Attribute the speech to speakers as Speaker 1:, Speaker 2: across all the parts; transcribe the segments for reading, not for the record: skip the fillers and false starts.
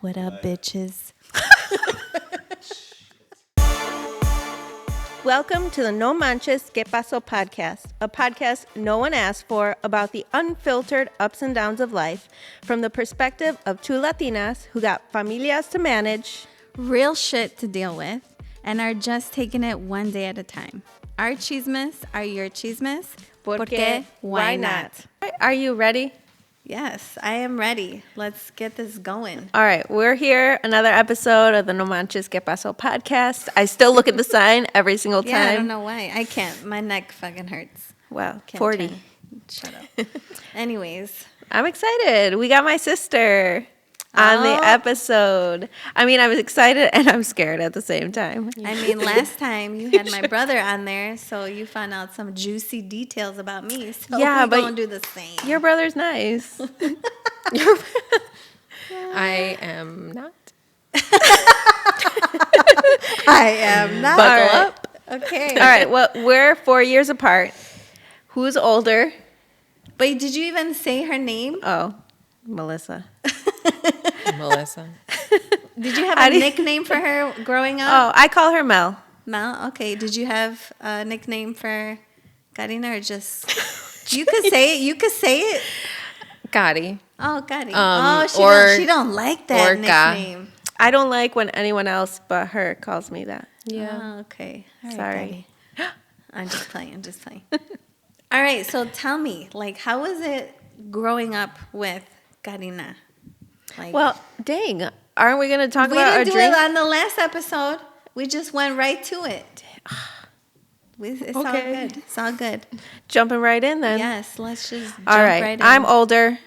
Speaker 1: What up, bitches?
Speaker 2: Welcome to the No Manches Que Paso podcast, a podcast no one asked for about the unfiltered ups and downs of life from the perspective of two Latinas who got familias to manage,
Speaker 1: Real shit to deal with, and are just taking it one day at a time. Our chismes are your chismes.
Speaker 2: porque why not? Are you ready?
Speaker 1: Yes, I am ready. Let's get this going.
Speaker 2: All right, we're here, another episode of the No Manches Que Paso podcast. I still look at the sign every single time.
Speaker 1: Yeah, I don't know why. I can't. My neck fucking hurts.
Speaker 2: Wow,
Speaker 1: Can't
Speaker 2: 40.
Speaker 1: turn. Shut up. Anyways.
Speaker 2: I'm excited. We got my sister on the episode. I mean, I was excited and I'm scared at the same time.
Speaker 1: I mean, last time you had my brother on there, so you found out some juicy details about me. So
Speaker 2: Yeah,
Speaker 1: we're
Speaker 2: but
Speaker 1: going to do the same.
Speaker 2: Your brother's nice.
Speaker 3: I am not.
Speaker 1: I am not.
Speaker 3: Buckle up.
Speaker 1: Okay.
Speaker 2: All right, well, we're 4 years apart. Who's older?
Speaker 1: But did you even say her name?
Speaker 2: Oh, Melissa.
Speaker 3: Melissa.
Speaker 1: Did you have a nickname for her growing up?
Speaker 2: Oh, I call her Mel.
Speaker 1: Mel? Okay. Did you have a nickname for Karina or just... You could say it. You could say it.
Speaker 3: Gotti.
Speaker 1: Oh, Karina. She don't like that nickname.
Speaker 2: I don't like when anyone else but her calls me that.
Speaker 1: Yeah. Oh, okay. All right,
Speaker 2: Sorry.
Speaker 1: Gotti. I'm just playing. All right. So tell me, how was it growing up with Karina?
Speaker 2: Well, dang. Aren't we going to talk
Speaker 1: we
Speaker 2: about our
Speaker 1: didn't do
Speaker 2: drink?
Speaker 1: it on the last episode. We just went right to it. It's all good. It's all good.
Speaker 2: Jumping right in then.
Speaker 1: Yes, let's just jump
Speaker 2: All right.
Speaker 1: right in.
Speaker 2: I'm older.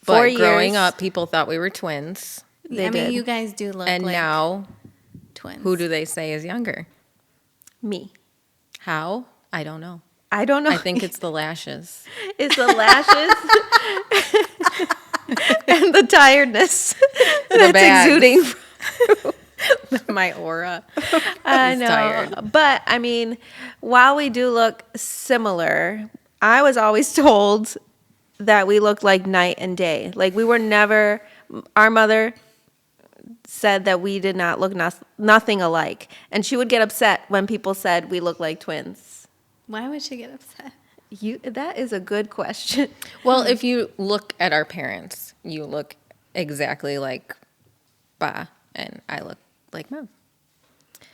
Speaker 3: But
Speaker 2: 4 years.
Speaker 3: growing up, people thought we were twins.
Speaker 2: They did.
Speaker 1: you guys do look
Speaker 3: And
Speaker 1: like
Speaker 3: now,
Speaker 1: twins.
Speaker 3: who do they say is younger?
Speaker 2: Me.
Speaker 3: How? I don't know.
Speaker 2: I don't know.
Speaker 3: I think it's the lashes.
Speaker 2: It's the lashes and the tiredness that's
Speaker 3: bags.
Speaker 2: exuding.
Speaker 3: My aura.
Speaker 2: I
Speaker 3: is
Speaker 2: know.
Speaker 3: tired.
Speaker 2: But, I mean, while we do look similar, I was always told that we looked like night and day. Like, we were never, our mother said that we did not look nothing alike. And she would get upset when people said we look like twins.
Speaker 1: Why would she get upset?
Speaker 2: That is a good question.
Speaker 3: Well, if you look at our parents, you look exactly like Ba, and I look like Mom.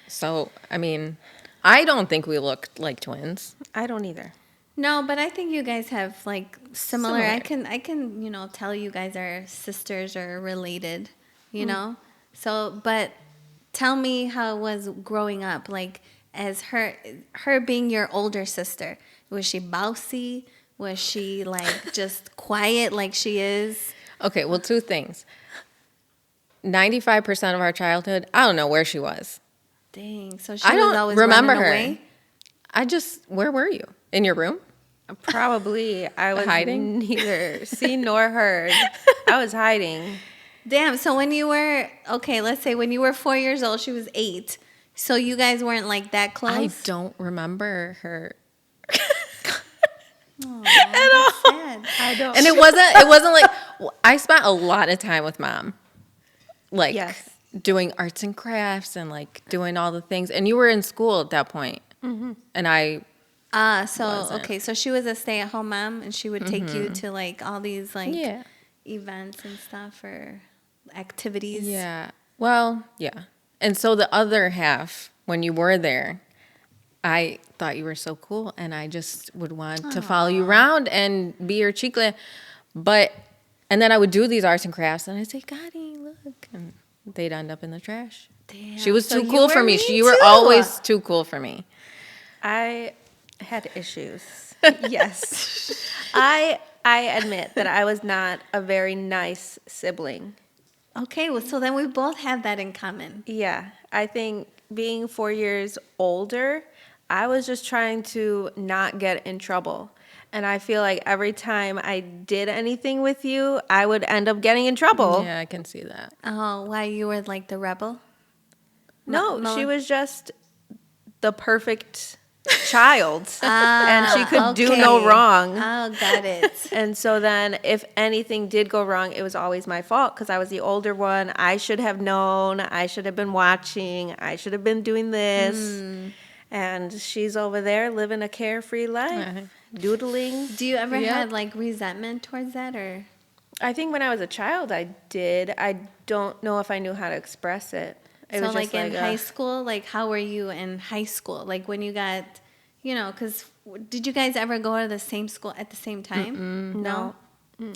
Speaker 3: So, I mean, I don't think we look like twins.
Speaker 2: I don't either.
Speaker 1: No, but I think you guys have similar.
Speaker 3: Similar.
Speaker 1: I can tell you guys are sisters or related, you know. So, but tell me how it was growing up, as her being your older sister. Was she bossy? Was she just quiet like she is?
Speaker 3: Okay, well, two things. 95% of our childhood, I don't know where she was.
Speaker 1: Dang, so she
Speaker 3: I
Speaker 1: was
Speaker 3: don't
Speaker 1: always
Speaker 3: remember
Speaker 1: running
Speaker 3: her.
Speaker 1: away?
Speaker 3: Where were you? In your room?
Speaker 2: Probably. I was
Speaker 3: Hiding?
Speaker 2: neither seen nor heard. I was hiding.
Speaker 1: Damn, so when you were, let's say when you were 4 years old, she was 8. So you guys weren't that close?
Speaker 3: I don't remember her.
Speaker 1: At all. Sad.
Speaker 2: I don't.
Speaker 3: And it wasn't like, I spent a lot of time with Mom.
Speaker 2: Yes.
Speaker 3: Doing arts and crafts and doing all the things. And you were in school at that point. Mm-hmm. And I
Speaker 1: So she was a stay-at-home mom, and she would take you to all these
Speaker 3: yeah.
Speaker 1: events and stuff or activities.
Speaker 3: Yeah. Well, yeah. And so the other half, when you were there, I thought you were so cool, and I just would want to follow you around and be your chicle. And then I would do these arts and crafts, and I'd say, Gotti, look. And they'd end up in the trash.
Speaker 1: Damn.
Speaker 3: She was
Speaker 1: So
Speaker 3: too
Speaker 1: you
Speaker 3: cool
Speaker 1: were
Speaker 3: for me.
Speaker 1: mean
Speaker 3: You were
Speaker 1: too.
Speaker 3: always too cool for me.
Speaker 2: I had issues. Yes. I admit that I was not a very nice sibling.
Speaker 1: Okay, well, so then we both have that in common.
Speaker 2: Yeah. I think being 4 years older, I was just trying to not get in trouble. And I feel like every time I did anything with you, I would end up getting in trouble.
Speaker 3: Yeah, I can see that.
Speaker 1: Oh, why you were the rebel?
Speaker 2: No, she was just the perfect child, and she could do no
Speaker 1: okay.
Speaker 2: wrong.
Speaker 1: Oh, got it.
Speaker 2: And so then if anything did go wrong, it was always my fault because I was the older one. I should have known. I should have been watching. I should have been doing this. And she's over there living a carefree life, doodling.
Speaker 1: Do you ever
Speaker 2: Yep.
Speaker 1: have like resentment towards that, or
Speaker 2: I think when I was a child, I did. I don't know if I knew how to express it. It
Speaker 1: so
Speaker 2: was
Speaker 1: like
Speaker 2: just
Speaker 1: in high school? Like how were you in high school? Like when you got, because did you guys ever go to the same school at the same time? No.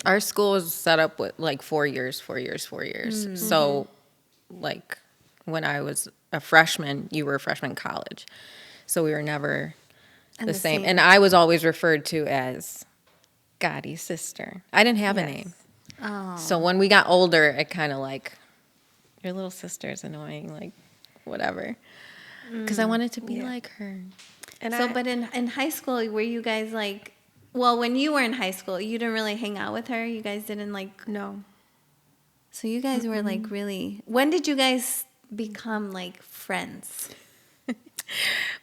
Speaker 3: Our school was set up with like 4 years, 4 years, 4 years. So, like, when I was a freshman, you were a freshman in college. So we were never the same. And I was always referred to as Gottie's sister. I didn't have a name.
Speaker 1: Oh.
Speaker 3: So when we got older, it kind of like, your little sister's annoying, like, whatever. Because I wanted to be like her.
Speaker 2: And
Speaker 1: So, but in high school, were you guys like, well, when you were in high school, you didn't really hang out with her? You guys didn't like,
Speaker 2: no.
Speaker 1: so you guys were like really, when did you guys become like friends?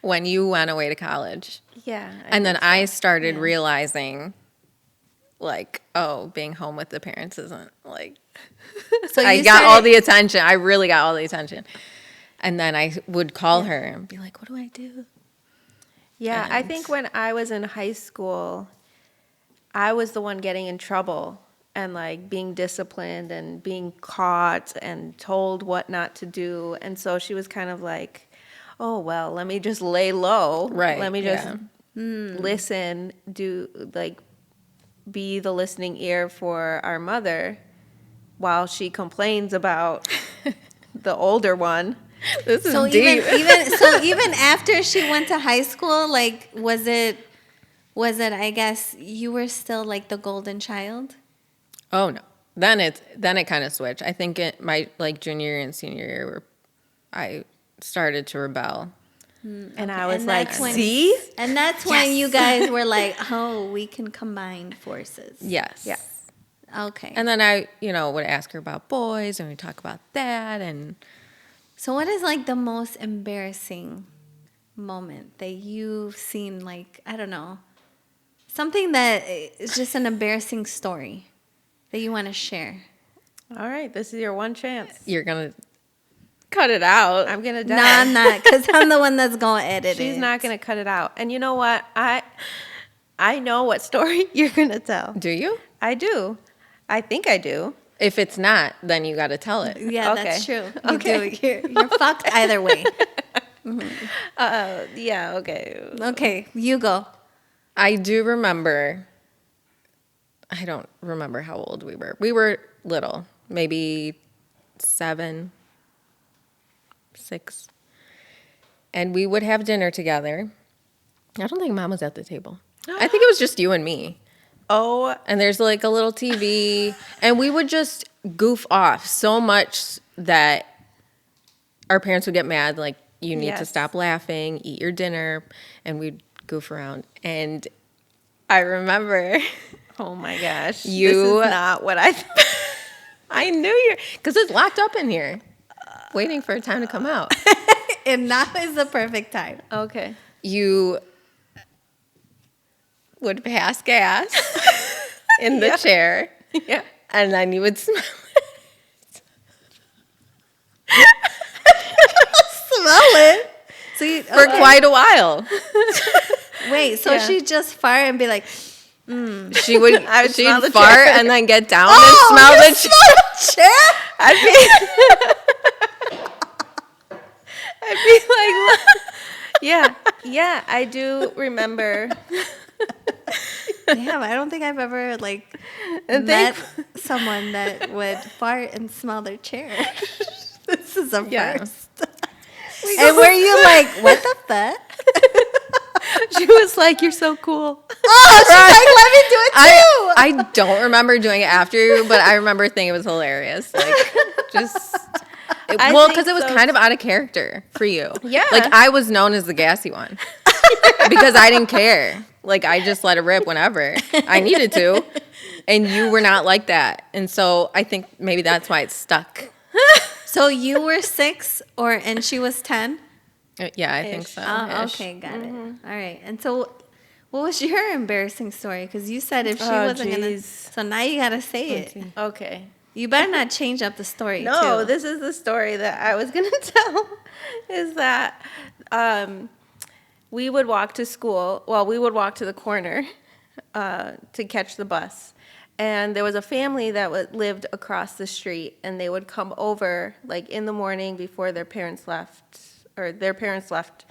Speaker 3: When you went away to college.
Speaker 2: Yeah.
Speaker 3: And then I started realizing, like, oh, being home with the parents isn't like,
Speaker 1: So
Speaker 3: I
Speaker 1: you
Speaker 3: got all
Speaker 1: started-
Speaker 3: the attention. I really got all the attention. And then I would call her and be like, what do I do?
Speaker 2: Yeah, I
Speaker 3: And-
Speaker 2: think when I was in high school, I was the one getting in trouble and like being disciplined and being caught and told what not to do. And so she was kind of like, oh, well, let me just lay low.
Speaker 3: Right,
Speaker 2: Let me just
Speaker 3: yeah.
Speaker 2: listen, be the listening ear for our mother while she complains about the older one.
Speaker 3: This is
Speaker 1: So
Speaker 3: deep.
Speaker 1: even after she went to high school, like was it I guess you were still like the golden child?
Speaker 3: Oh no. Then it kind of switched. I think it my like junior and senior year where I started to rebel.
Speaker 2: And I was
Speaker 1: And
Speaker 2: like,
Speaker 1: that's when-
Speaker 2: see?
Speaker 1: And that's when you guys were like, oh, we can combine forces.
Speaker 3: Yes.
Speaker 2: Yeah.
Speaker 1: Okay.
Speaker 3: And then I, would ask her about boys and we talk about that and
Speaker 1: So what is like the most embarrassing moment that you've seen, like, I don't know, something that is just an embarrassing story that you want to share?
Speaker 2: All right, this is your one chance.
Speaker 3: you're gonna cut it out.
Speaker 2: I'm going to
Speaker 1: No,
Speaker 2: die.
Speaker 1: I'm not, because I'm the one that's going to edit it.
Speaker 2: She's not going to cut it out. And you know what? I know what story you're going to tell.
Speaker 3: Do you?
Speaker 2: I do. I think I do.
Speaker 3: If it's not, then you got to tell it.
Speaker 1: Yeah,
Speaker 2: Okay.
Speaker 1: that's true. You
Speaker 2: Okay.
Speaker 1: do. You're fucked either way.
Speaker 2: Yeah, okay.
Speaker 1: Okay, you go.
Speaker 3: I do remember. I don't remember how old we were. We were little, maybe 7, 6. And we would have dinner together. I don't think Mom was at the table. I think it was just you and me.
Speaker 2: Oh,
Speaker 3: And there's like a little TV. And we would just goof off so much that our parents would get mad. Like, you need to
Speaker 2: Yes.
Speaker 3: stop laughing, eat your dinner. And we'd goof around. And I remember
Speaker 2: oh my gosh.
Speaker 3: You-
Speaker 2: This is not what I
Speaker 3: I knew you, because it's locked up in here, waiting for a time to come out.
Speaker 1: And now is the perfect time.
Speaker 2: Okay.
Speaker 3: You would pass gas in the chair,
Speaker 2: Yeah.
Speaker 3: and then you would smell
Speaker 1: Smell it. So you,
Speaker 3: for quite a while.
Speaker 1: wait, so
Speaker 2: Yeah.
Speaker 1: she'd just fart and be like,
Speaker 3: She would,
Speaker 2: I would
Speaker 3: she'd
Speaker 2: smell the
Speaker 3: fart
Speaker 2: chair.
Speaker 3: and then get down
Speaker 1: oh,
Speaker 3: and smell
Speaker 1: you
Speaker 3: the chair.
Speaker 1: smell the chair?
Speaker 2: I'd be like, yeah, I do remember.
Speaker 1: Damn, I don't think I've ever like met someone that would fart and smell their chair. This is a
Speaker 3: Yeah.
Speaker 1: first. And were you like, what the fuck?
Speaker 2: She was like, you're so cool.
Speaker 1: Oh, she's like, let me do it too.
Speaker 3: I don't remember doing it after you, but I remember thinking it was hilarious. Like, just.
Speaker 2: I
Speaker 3: Well,
Speaker 2: think
Speaker 3: because it was
Speaker 2: so.
Speaker 3: kind of out of character for you.
Speaker 2: Yeah.
Speaker 3: Like, I was known as the gassy one because I didn't care. Like, I just let it rip whenever I needed to. And you were not like that. And so I think maybe that's why it's stuck.
Speaker 1: So you were 6 and she was 10?
Speaker 3: Yeah, I think
Speaker 2: Ish.
Speaker 3: so.
Speaker 1: Oh,
Speaker 3: ish.
Speaker 1: okay, got it. All right. And so, what was your embarrassing story? Because you said if she
Speaker 2: Oh,
Speaker 1: wasn't gonna,
Speaker 2: jeez.
Speaker 1: so now you gotta say
Speaker 3: Let's
Speaker 1: it.
Speaker 3: see.
Speaker 2: Okay.
Speaker 1: You better not change up the story
Speaker 2: No,
Speaker 1: too.
Speaker 2: this is the story that I was going to tell. Is that we would walk to school. Well, we would walk to the corner to catch the bus. And there was a family that lived across the street, and they would come over like in the morning before their parents left, or their parents left.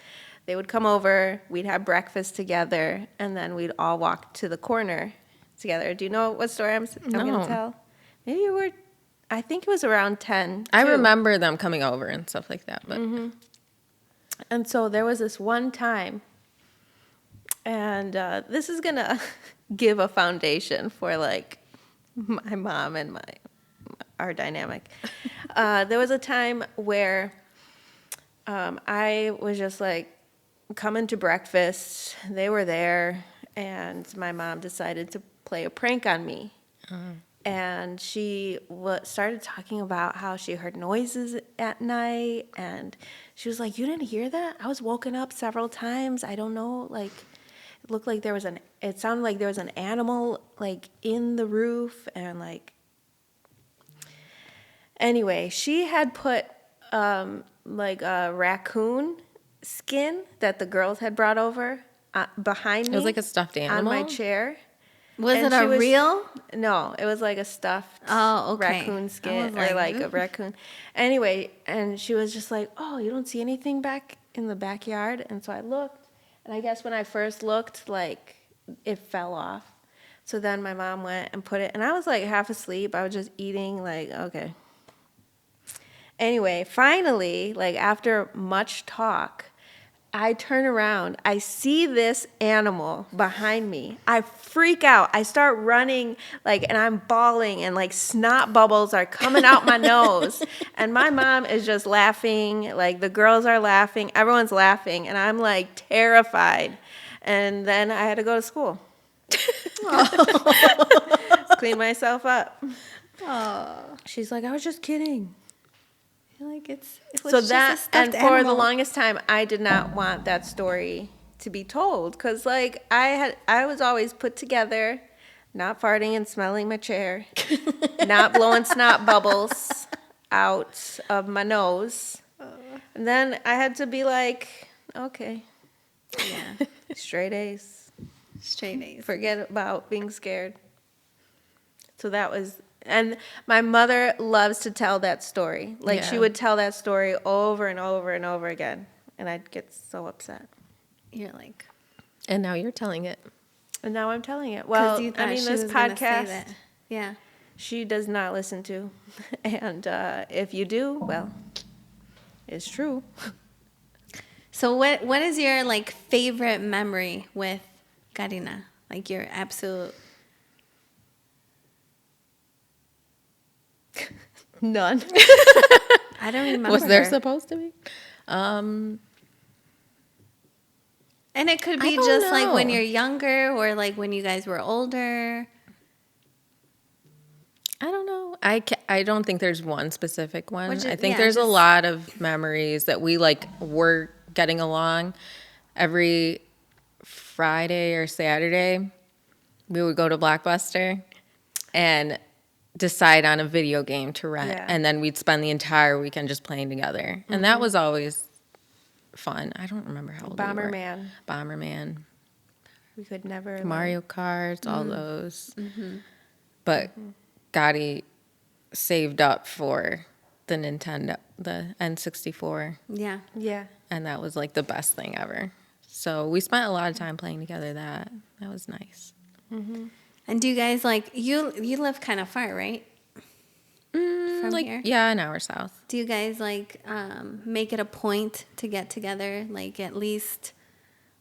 Speaker 2: They would come over, we'd have breakfast together, and then we'd all walk to the corner together. Do you know what story I'm going
Speaker 3: No.
Speaker 2: to tell? Maybe you were, I think it was around 10.
Speaker 3: I
Speaker 2: too.
Speaker 3: remember them coming over and stuff like that, but
Speaker 2: And so there was this one time, and this is going to give a foundation for like my mom and our dynamic. There was a time where I was just like coming to breakfast. They were there, and my mom decided to play a prank on me. And she started talking about how she heard noises at night, and she was like, "You didn't hear that? I was woken up several times. I don't know, like it looked like it sounded like there was an animal like in the roof." And like, anyway, she had put like a raccoon skin that the girls had brought over behind me.
Speaker 3: it was like a stuffed animal.
Speaker 2: on my chair.
Speaker 1: Was
Speaker 2: And
Speaker 1: it
Speaker 2: she
Speaker 1: a
Speaker 2: was-
Speaker 1: real?
Speaker 2: No, it was like a stuffed
Speaker 1: Oh, okay.
Speaker 2: raccoon
Speaker 1: I
Speaker 2: skin,
Speaker 1: was
Speaker 2: or like a
Speaker 1: "Ooh."
Speaker 2: raccoon. Anyway, and she was just like, "Oh, you don't see anything back in the backyard?" And so I looked, and I guess when I first looked, like it fell off. So then my mom went and put it, and I was like half asleep. I was just eating, like, okay. Anyway, finally, like after much talk, I turn around. I see this animal behind me. I freak out. I start running, like, and I'm bawling, and like snot bubbles are coming out my nose. And my mom is just laughing. Like, the girls are laughing. Everyone's laughing. And I'm like terrified. And then I had to go to school. Clean myself up.
Speaker 1: Oh,
Speaker 2: She's like, "I was just kidding."
Speaker 1: like it was
Speaker 2: So
Speaker 1: just
Speaker 2: that,
Speaker 1: a stuffed
Speaker 2: and for the
Speaker 1: animal.
Speaker 2: longest time, I did not want that story to be told, because like I was always put together, not farting and smelling my chair, not blowing snot bubbles out of my nose, and then I had to be like, okay,
Speaker 1: Yeah,
Speaker 2: straight A's,
Speaker 1: straight A's.
Speaker 2: forget about being scared. So that was. And my mother loves to tell that story. Like, she
Speaker 3: Yeah.
Speaker 2: would tell that story over and over and over again. And I'd get so upset.
Speaker 1: You're like,
Speaker 3: And now you're telling it.
Speaker 2: And now I'm telling it.
Speaker 1: 'cause
Speaker 2: Well,
Speaker 1: you
Speaker 2: I
Speaker 1: thought
Speaker 2: mean,
Speaker 1: she
Speaker 2: this
Speaker 1: was gonna say
Speaker 2: podcast,
Speaker 1: that. Yeah.
Speaker 2: she does not listen to. And if you do, well, it's true.
Speaker 1: So what is your like favorite memory with Karina? Like your absolute.
Speaker 2: None.
Speaker 1: I don't remember.
Speaker 3: Was there
Speaker 1: her.
Speaker 3: supposed to be?
Speaker 1: And it could
Speaker 3: I
Speaker 1: be
Speaker 3: don't
Speaker 1: just like when
Speaker 3: know.
Speaker 1: you're younger or like when you guys were older.
Speaker 3: I don't know. I don't think there's one specific one.
Speaker 1: Which is-
Speaker 3: I think
Speaker 1: yeah,
Speaker 3: there's a
Speaker 1: just-
Speaker 3: lot of memories that we like were getting along. Every Friday or Saturday, we would go to Blockbuster and decide on a video game to rent.
Speaker 2: Yeah.
Speaker 3: And then we'd spend the entire weekend just playing together. And that was always fun. I don't remember how old we were.
Speaker 2: Bomberman.
Speaker 3: Bomberman.
Speaker 2: We could never.
Speaker 3: Mario Kart, all those. But Gotti saved up for the Nintendo, the N64,
Speaker 1: Yeah.
Speaker 2: Yeah.
Speaker 3: and that was like the best thing ever. So we spent a lot of time playing together. That was nice.
Speaker 1: And do you guys like you live kind of far, right? From
Speaker 3: like
Speaker 1: here?
Speaker 3: yeah, an hour south.
Speaker 1: Do you guys like make it a point to get together like at least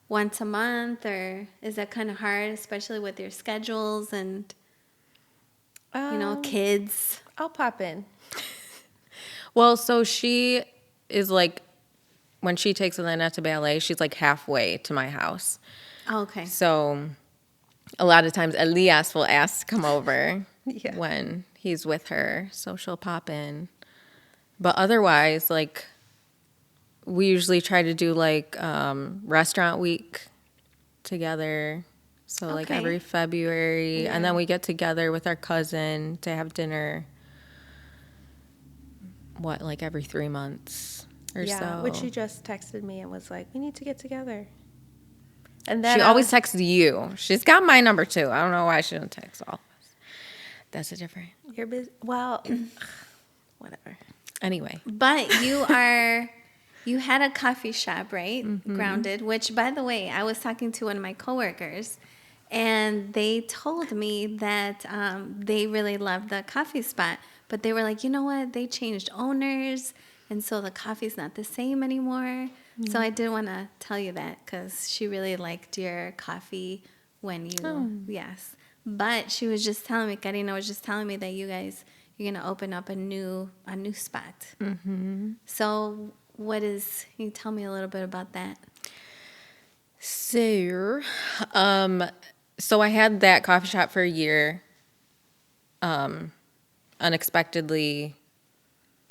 Speaker 1: once a month, or is that kind of hard, especially with your schedules and kids?
Speaker 2: I'll pop in.
Speaker 3: Well, so she is like, when she takes Elena to ballet, she's like halfway to my house.
Speaker 1: Oh, okay.
Speaker 3: So a lot of times Elias will ask to come over
Speaker 2: Yeah.
Speaker 3: when he's with her, so she'll pop in. But otherwise, like, we usually try to do like restaurant week together. So like
Speaker 1: Okay.
Speaker 3: every February, and then
Speaker 2: Yeah.
Speaker 3: we get together with our cousin to have dinner. What, like every 3 months or
Speaker 2: Yeah,
Speaker 3: so?
Speaker 2: which she just texted me and was like, we need to get together. And
Speaker 3: She
Speaker 2: then
Speaker 3: always texts you. She's got my number too. I don't know why she don't text all of us. That's a different.
Speaker 2: you're busy. Well, whatever.
Speaker 3: Anyway,
Speaker 1: But you had a coffee shop, right? Grounded, which by the way, I was talking to one of my coworkers and they told me that they really loved the coffee spot, but they were like, you know what? They changed owners and so the coffee's not the same anymore. So I did want to tell you that because she really liked your coffee when you, yes. But she was just telling me, Karina was just telling me that you're gonna open up a new spot. Mm-hmm. So can you tell me a little bit about that?
Speaker 3: so, so I had that coffee shop for a year. Unexpectedly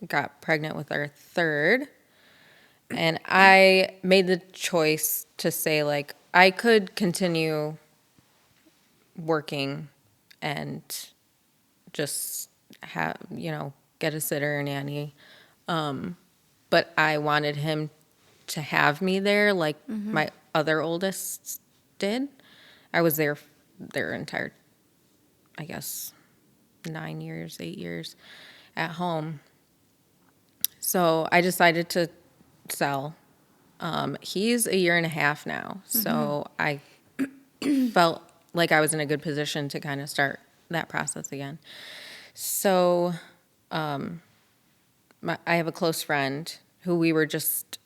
Speaker 3: got pregnant with our third. And I made the choice to say, like, I could continue working and just have, get a sitter or nanny. But I wanted him to have me there like my other oldest did. I was there their entire, I guess, 9 years, 8 years at home. So I decided to sell. He's a year and a half now, so I felt like I was in a good position to kind of start that process again. So I have a close friend who we were just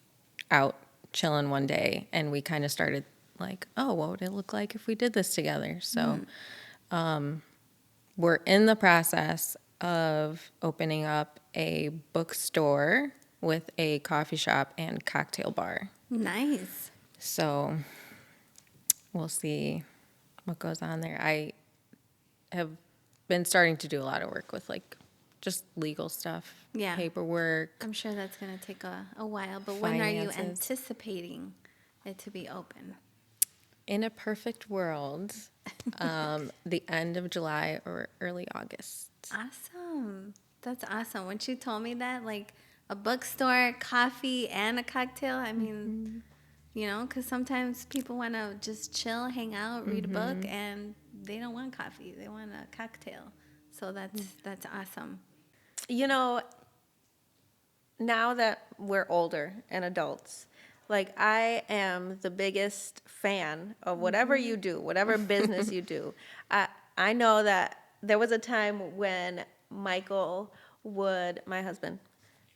Speaker 3: out chilling one day, and we kind of started like, oh, what would it look like if we did this together? So we're in the process of opening up a bookstore with a coffee shop and cocktail bar.
Speaker 1: Nice.
Speaker 3: So we'll see what goes on there. I have been starting to do a lot of work with like just legal stuff,
Speaker 1: Yeah.
Speaker 3: paperwork.
Speaker 1: I'm sure that's gonna take a while. But when are you
Speaker 3: Finances.
Speaker 1: anticipating it to be open?
Speaker 3: In a perfect world, the end of July or early August.
Speaker 1: Awesome. That's awesome. When she told me that, like a bookstore, coffee, and a cocktail, I mean, because sometimes people want to just chill, hang out, read a book, and they don't want coffee. They want a cocktail. So that's awesome.
Speaker 2: You know, now that we're older and adults, like I am the biggest fan of whatever you do, whatever business you do. I know that there was a time when Michael would, my husband,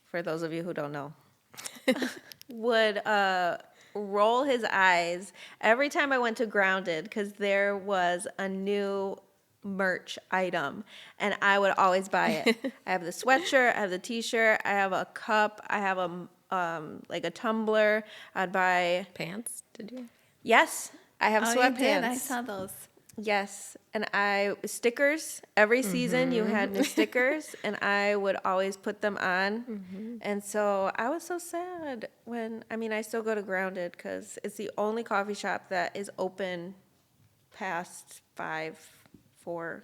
Speaker 2: for those of you who don't know, would roll his eyes every time I went to Grounded because there was a new merch item and I would always buy it. I have the sweatshirt, I have the t-shirt, I have a cup, I have a like a tumbler. I'd buy,
Speaker 3: Pants? Did you?
Speaker 2: yes, I have
Speaker 1: Oh,
Speaker 2: sweatpants.
Speaker 1: you did. I saw those.
Speaker 2: Yes, and stickers. Every season you had new stickers, and I would always put them on. And so I was so sad when, I still go to Grounded because it's the only coffee shop that is open past 5, 4,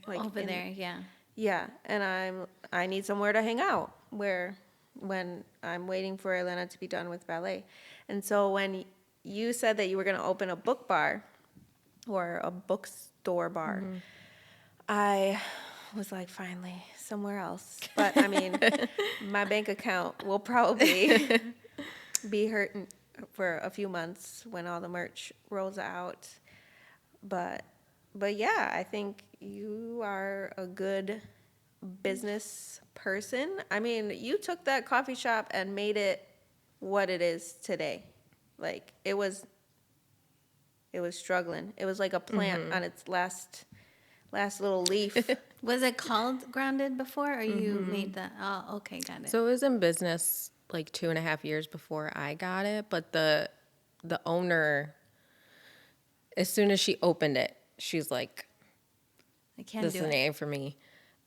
Speaker 2: like
Speaker 1: Over there, yeah.
Speaker 2: Yeah, and I need somewhere to hang out when I'm waiting for Elena to be done with ballet. And so when you said that you were going to open a book bar, or a bookstore bar. I was like, finally, somewhere else. But my bank account will probably be hurting for a few months when all the merch rolls out. But yeah, I think you are a good business person. You took that coffee shop and made it what it is today. Like it was struggling. It was like a plant on its last little leaf.
Speaker 1: Was it called Grounded before, or you made that? Oh, okay, got it.
Speaker 3: So it was in business like 2.5 years before I got it, but the owner, as soon as she opened it, she's like,
Speaker 1: I can't
Speaker 3: this
Speaker 1: do
Speaker 3: is an
Speaker 1: it.
Speaker 3: A for me.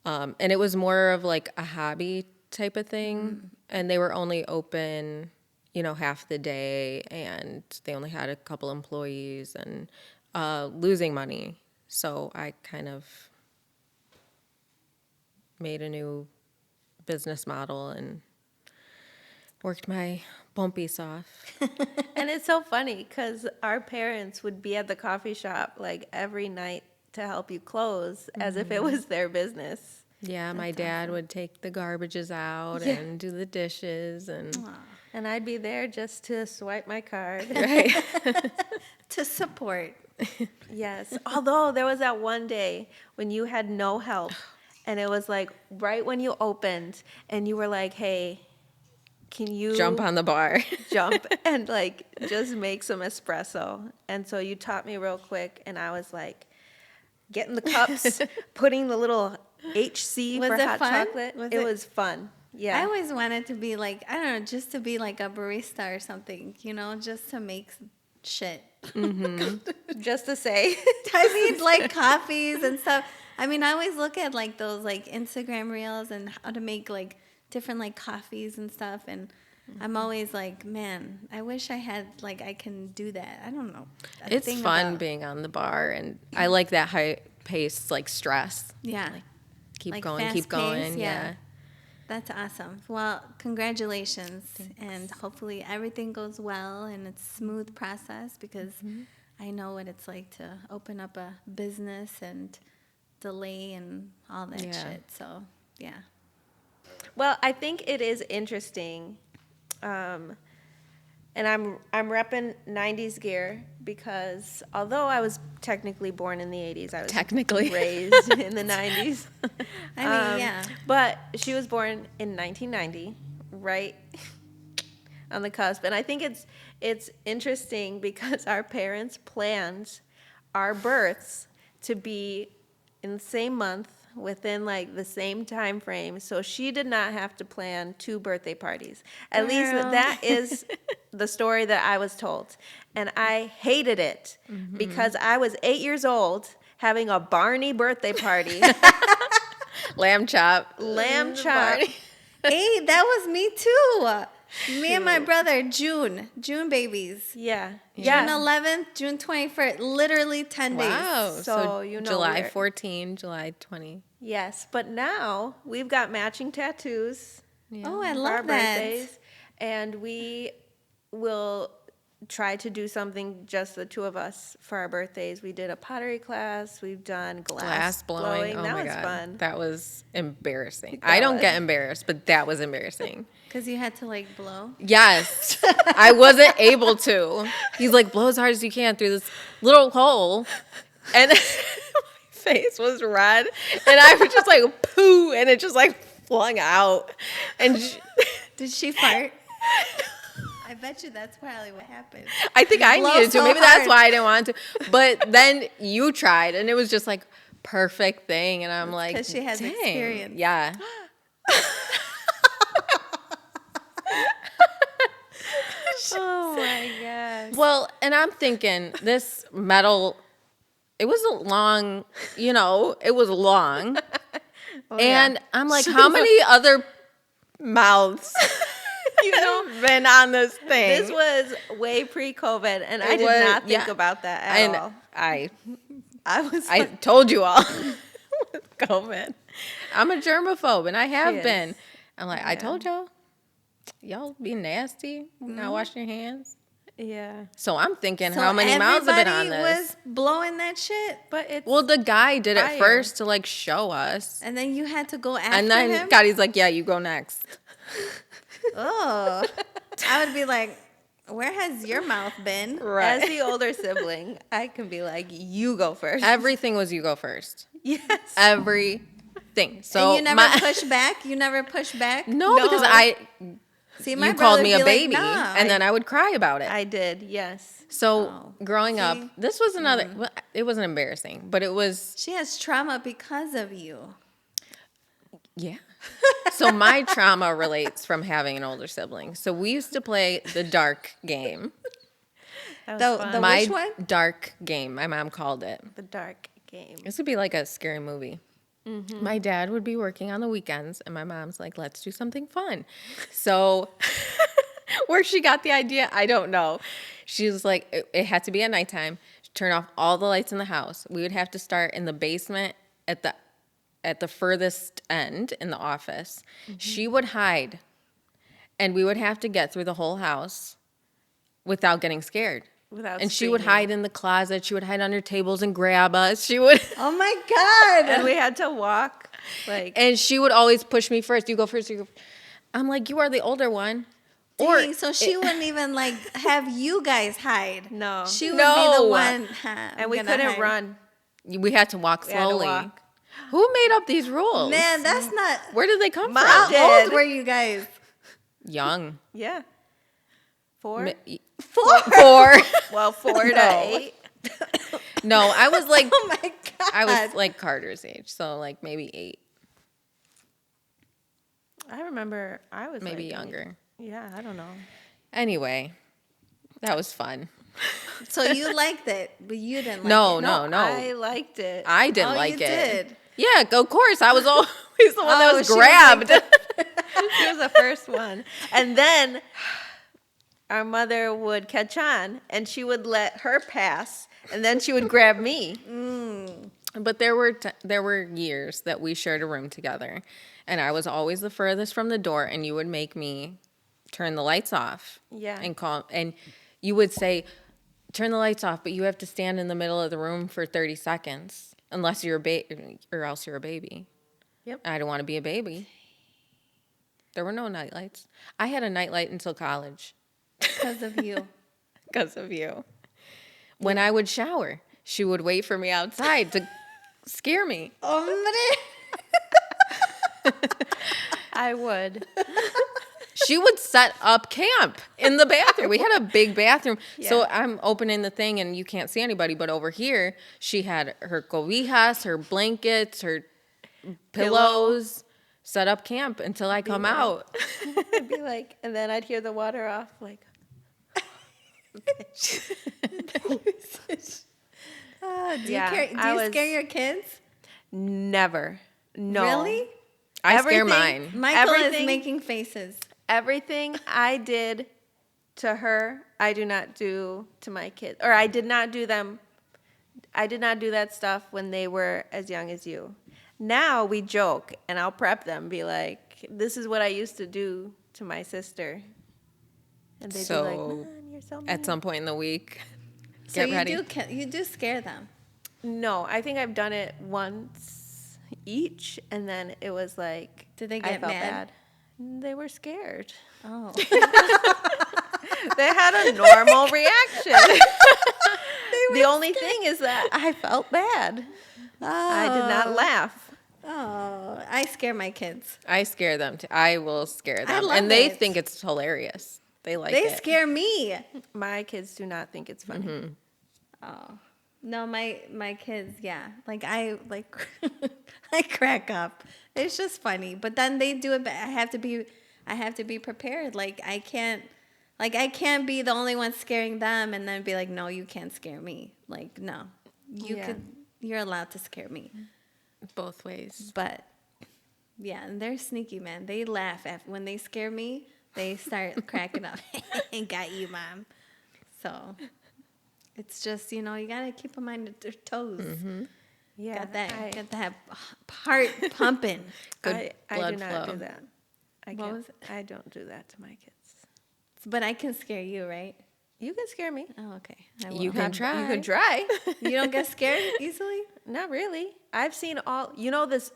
Speaker 3: And it was more of like a hobby type of thing. And they were only open half the day, and they only had a couple employees and losing money. So I kind of made a new business model and worked my bumpies off.
Speaker 2: And it's so funny because our parents would be at the coffee shop like every night to help you close as if it was their business.
Speaker 3: Yeah, my dad would take the garbages out and do the dishes, and
Speaker 2: And I'd be there just to swipe my card.
Speaker 1: To support.
Speaker 2: Yes. Although there was that one day when you had no help, and it was like right when you opened, and you were like, "Hey, can you
Speaker 3: jump on the bar."
Speaker 2: jump and like just make some espresso?" And so you taught me real quick, and I was like, getting the cups, putting the little HC
Speaker 1: Was
Speaker 2: for
Speaker 1: it
Speaker 2: hot
Speaker 1: fun?
Speaker 2: chocolate.
Speaker 1: Was
Speaker 2: it
Speaker 1: it-
Speaker 2: was fun. Yeah.
Speaker 1: I always wanted to be like, I don't know, just to be like a barista or something, just to make shit.
Speaker 2: Just to say.
Speaker 1: I mean, like coffees and stuff. I mean, I always look at like those like Instagram reels and how to make like different like coffees and stuff. And I'm always like, man, I wish I had like, I can do that. I don't know.
Speaker 3: It's fun being on the bar, and I like that high pace, like stress.
Speaker 1: Yeah.
Speaker 3: Keep
Speaker 1: Like
Speaker 3: going,
Speaker 1: fast
Speaker 3: keep going.
Speaker 1: pace,
Speaker 3: Yeah.
Speaker 1: That's awesome. Well, congratulations. And hopefully everything goes well and it's a smooth process, because I know what it's like to open up a business and delay and all that
Speaker 3: Yeah.
Speaker 1: shit. So, yeah.
Speaker 2: Well, I think it is interesting, and I'm repping 90s gear because although I was technically born in the 80s, I was
Speaker 3: Technically.
Speaker 2: raised in the 90s.
Speaker 1: I mean, yeah.
Speaker 2: But she was born in 1990, right on the cusp. And I think it's interesting because our parents planned our births to be in the same month, within like the same time frame, so she did not have to plan 2 birthday parties. At least
Speaker 1: Girl.
Speaker 2: that is the story that I was told, and I hated it because I was 8 years old having a Barney birthday party.
Speaker 3: Lamb chop.
Speaker 2: Lamb chop.
Speaker 1: Hey, that was me too. Me and my brother, June babies.
Speaker 2: Yeah.
Speaker 1: June
Speaker 2: Yeah.
Speaker 1: 11th, June 21st, literally 10 days.
Speaker 3: Wow.
Speaker 2: So, you know,
Speaker 3: July
Speaker 2: we're-
Speaker 3: 14, July 20.
Speaker 2: Yes, but now we've got matching tattoos.
Speaker 1: Oh, I
Speaker 2: for
Speaker 1: love
Speaker 2: our
Speaker 1: that.
Speaker 2: birthdays, and we will try to do something just the two of us for our birthdays. We did a pottery class. We've done glass blowing.
Speaker 3: Oh
Speaker 2: that
Speaker 3: my
Speaker 2: was
Speaker 3: God.
Speaker 2: fun.
Speaker 3: That was embarrassing.
Speaker 2: That
Speaker 3: I don't
Speaker 2: was.
Speaker 3: get embarrassed, but that was embarrassing.
Speaker 1: Because you had to like blow.
Speaker 3: Yes. I wasn't able to. He's like, blow as hard as you can through this little hole. And my face was red. And I was just like, poo. And it just like flung out. And
Speaker 1: Did she fart? I bet you that's probably what happened.
Speaker 3: I think I
Speaker 1: Blow
Speaker 3: needed to.
Speaker 1: so
Speaker 3: Maybe
Speaker 1: hard.
Speaker 3: that's why I didn't want to. But then you tried, and it was just like perfect thing. And I'm like,
Speaker 1: 'cause she has
Speaker 3: dang.
Speaker 1: experience.
Speaker 3: Yeah.
Speaker 2: Oh my gosh.
Speaker 3: Well, and I'm thinking this metal, it was a long, it was long. And I'm like, how many other mouths have been on this thing?
Speaker 2: This was way pre-COVID, and I
Speaker 3: It
Speaker 2: did
Speaker 3: was-
Speaker 2: not think
Speaker 3: yeah.
Speaker 2: about that at
Speaker 3: and
Speaker 2: all.
Speaker 3: I
Speaker 2: I
Speaker 3: told you all with COVID. I'm a germaphobe, and I have
Speaker 2: She is.
Speaker 3: been. I'm like, I told y'all be nasty, not washing your hands.
Speaker 2: yeah.
Speaker 3: So I'm thinking,
Speaker 1: So
Speaker 3: how many mouths have been on
Speaker 1: everybody
Speaker 3: this?
Speaker 1: was blowing that shit,
Speaker 2: But it's
Speaker 3: Well, the guy did it
Speaker 2: Fire.
Speaker 3: first to like show us,
Speaker 1: and then you had to go after
Speaker 3: and then
Speaker 1: him.
Speaker 3: Scotty's like, "Yeah, you go next."
Speaker 1: Oh, I would be like, where has your mouth been?
Speaker 2: as the older sibling, I can be like, you go first.
Speaker 3: Everything was you go first.
Speaker 2: Yes.
Speaker 3: Everything. So
Speaker 1: And you never push back. You never push back.
Speaker 3: No, because
Speaker 1: See, my
Speaker 3: you
Speaker 1: brother
Speaker 3: called me
Speaker 1: would
Speaker 3: a
Speaker 1: be like,
Speaker 3: baby,
Speaker 1: "Nah."
Speaker 3: and then I would cry about it.
Speaker 2: I did, yes.
Speaker 3: So
Speaker 1: Oh,
Speaker 3: growing up,
Speaker 1: see?
Speaker 3: this was another. Well, it wasn't embarrassing, but it was
Speaker 1: She has trauma because of you.
Speaker 3: yeah. So my trauma relates from having an older sibling. So we used to play the dark game.
Speaker 2: That was
Speaker 1: The-
Speaker 2: fun.
Speaker 1: the-
Speaker 3: My
Speaker 1: which one?
Speaker 3: dark game. My mom called it.
Speaker 2: The dark game.
Speaker 3: This would be like a scary movie. My dad would be working on the weekends, and my mom's like, let's do something fun. So Where she got the idea, I don't know. She was like, it had to be at nighttime. Turn off all the lights in the house. We would have to start in the basement at the furthest end in the office. She would hide, and we would have to get through the whole house without getting scared. And she would hide in the closet. She would hide under tables and grab us. She would.
Speaker 1: Oh my God.
Speaker 2: And we had to walk
Speaker 3: And she would always push me first. You go first. You go. I'm like, you are the older one.
Speaker 1: Dang, so she wouldn't even like have you guys hide.
Speaker 2: No.
Speaker 1: She would be the one.
Speaker 2: And we couldn't run.
Speaker 3: We had to walk
Speaker 2: We had to
Speaker 3: slowly.
Speaker 2: walk.
Speaker 3: Who made up these rules?
Speaker 1: Man, that's not.
Speaker 3: Where did they come
Speaker 2: Mom
Speaker 3: from?
Speaker 2: did.
Speaker 1: How old were you guys?
Speaker 3: Young.
Speaker 2: Yeah. 4?
Speaker 3: 4.
Speaker 2: Well, 4 to
Speaker 3: No.
Speaker 2: 8.
Speaker 3: No, I was like,
Speaker 1: Oh my God.
Speaker 3: I was like Carter's age, so like maybe 8,
Speaker 2: I remember I was
Speaker 3: maybe
Speaker 2: like,
Speaker 3: younger.
Speaker 2: Yeah, I don't know.
Speaker 3: Anyway, that was fun.
Speaker 1: So you liked it, but you didn't like
Speaker 3: No,
Speaker 1: it.
Speaker 3: no, no.
Speaker 2: I liked it.
Speaker 3: I didn't
Speaker 1: Oh,
Speaker 3: like
Speaker 1: you
Speaker 3: it.
Speaker 1: did.
Speaker 3: Yeah, of course. I was always the one that
Speaker 1: Oh,
Speaker 3: was
Speaker 1: she was like
Speaker 3: grabbed.
Speaker 2: She was the first one. And then our mother would catch on, and she would let her pass, and then she would grab me.
Speaker 3: But there were years that we shared a room together, and I was always the furthest from the door, and you would make me turn the lights off.
Speaker 2: Yeah.
Speaker 3: And you would say, turn the lights off, but you have to stand in the middle of the room for 30 seconds, unless you're or else you're a baby.
Speaker 2: Yep.
Speaker 3: I don't want to be a baby. There were no night lights. I had a nightlight until college
Speaker 1: Because of you.
Speaker 3: because of you. When I would shower, she would wait for me outside to scare me.
Speaker 1: Hombre.
Speaker 2: I would.
Speaker 3: She would set up camp in the bathroom. We had a big bathroom. So
Speaker 2: Yeah.
Speaker 3: I'm opening the thing and you can't see anybody. But over here, she had her cobijas, her blankets, her pillows, set up camp until I come out.
Speaker 2: I'd be like, and then I'd hear the water off, like,
Speaker 1: Do
Speaker 2: Yeah,
Speaker 1: you scare your kids?
Speaker 2: never. No.
Speaker 1: Really?
Speaker 3: I scare
Speaker 2: Everything-
Speaker 3: mine.
Speaker 1: Michael is
Speaker 2: Everything-
Speaker 1: making faces.
Speaker 2: Everything I did to her, I do not do to my kids. Or I did not do that stuff when they were as young as you. Now we joke, and I'll prep them, be like, this is what I used to do to my sister. And they'd be like,
Speaker 3: So,
Speaker 2: Mom, you're so mean.
Speaker 3: At some point in the week,
Speaker 1: So
Speaker 3: get
Speaker 1: you
Speaker 3: ready.
Speaker 1: you do scare them.
Speaker 2: No, I think I've done it once each, and then it was like,
Speaker 1: Did they
Speaker 2: I
Speaker 1: get
Speaker 2: felt
Speaker 1: mad?
Speaker 2: bad. They were scared.
Speaker 1: Oh.
Speaker 2: They had a normal reaction. The only thing is that I felt bad. I did not laugh.
Speaker 1: Oh, I scare my kids.
Speaker 3: I scare them too. I will scare them.
Speaker 1: love
Speaker 3: And they
Speaker 1: it.
Speaker 3: think it's hilarious. They like
Speaker 1: They
Speaker 3: it.
Speaker 1: scare me.
Speaker 2: My kids do not think it's funny.
Speaker 3: Mm-hmm.
Speaker 1: Oh. No, my kids, yeah. Like I I crack up. It's just funny. But then they do it, but I have to be prepared. Like I can't be the only one scaring them and then be like, "No, you can't scare me." Like, no. You're allowed to scare me.
Speaker 3: Both ways.
Speaker 1: But yeah, and they're sneaky, man. They laugh when they scare me. They start cracking up. Got you, Mom. So it's just, you gotta keep them on their toes.
Speaker 2: Yeah,
Speaker 1: Got that heart pumping.
Speaker 3: Good
Speaker 2: I
Speaker 3: blood
Speaker 2: do not
Speaker 3: flow.
Speaker 2: do that.
Speaker 1: What was it?
Speaker 2: I don't do that to my kids.
Speaker 1: But I can scare you, right?
Speaker 2: You can scare me.
Speaker 1: Oh, okay. I
Speaker 3: You
Speaker 1: will.
Speaker 3: can try.
Speaker 2: You can try.
Speaker 1: You don't get scared easily?
Speaker 2: Not really. I've seen all.